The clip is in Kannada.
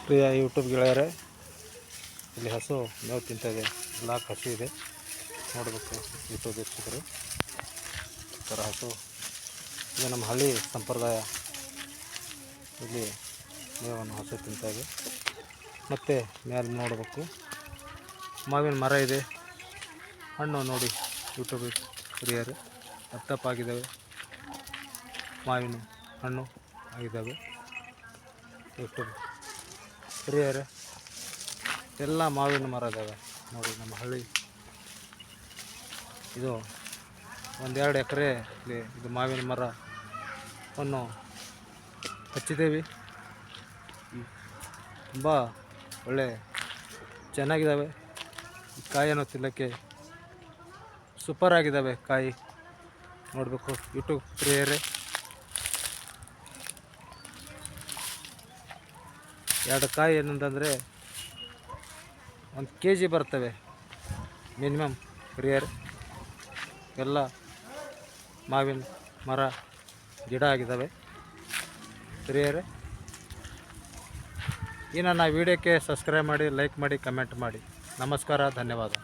ಪ್ರಿಯ ಯೂಟ್ಯೂಬ್ ಗೆಳೆಯರೆ, ಇಲ್ಲಿ ಹಸು ಮೇವು ತಿಂತಾಯಿದೆ. ಬ್ಲಾಕ್ ಹಸು ಇದೆ, ನೋಡಬೇಕು ಯೂಟ್ಯೂಬ್ ವೀಕ್ಷಕರು. ಈ ಥರ ಹಸು ಇದು ನಮ್ಮ ಹಳ್ಳಿ ಸಂಪ್ರದಾಯ. ಇಲ್ಲಿ ಮೇವನ್ನು ಹಸು ತಿಂತಾಯಿದೆ. ಮತ್ತು ಮೇಲೆ ನೋಡಬೇಕು ಮಾವಿನ ಮರ ಇದೆ. ಹಣ್ಣು ನೋಡಿ ಯೂಟ್ಯೂಬ್ ಪ್ರಿಯರೇ, ದಪ್ಪಗಿದ್ದಾವೆ. ಮಾವಿನ ಹಣ್ಣು ಆಗಿದ್ದಾವೆ ಯೂಟ್ಯೂಬ್ ಪ್ರಿಯರೇ. ಎಲ್ಲ ಮಾವಿನ ಮರ ಇದ್ದಾವೆ ನೋಡಿ ನಮ್ಮ ಹಳ್ಳಿ. ಇದು 1-2 ಎಕರೆ ಇದು ಮಾವಿನ ಮರವನ್ನು ಹಚ್ಚಿದ್ದೇವೆ. ತುಂಬ ಒಳ್ಳೆ ಚೆನ್ನಾಗಿದ್ದಾವೆ. ಕಾಯನ್ನು ತಿನ್ನೋಕ್ಕೆ ಸೂಪರ್ ಆಗಿದ್ದಾವೆ. ಕಾಯಿ ನೋಡಬೇಕು ಯೂಟ್ಯೂಬ್ ಪ್ರಿಯರೇ. 2 ಕಾಯಿ ಏನಂತಂದರೆ 1 kg ಬರ್ತವೆ ಮಿನಿಮಮ್ ಪ್ರಿಯರ್. ಎಲ್ಲ ಮಾವಿನ ಮರ ಗಿಡ ಆಗಿದ್ದಾವೆ ಪ್ರಿಯರೇ. ಈ ನನ್ನ ವಿಡಿಯೋಕ್ಕೆ ಸಬ್ಸ್ಕ್ರೈಬ್ ಮಾಡಿ, ಲೈಕ್ ಮಾಡಿ, ಕಮೆಂಟ್ ಮಾಡಿ. ನಮಸ್ಕಾರ, ಧನ್ಯವಾದ.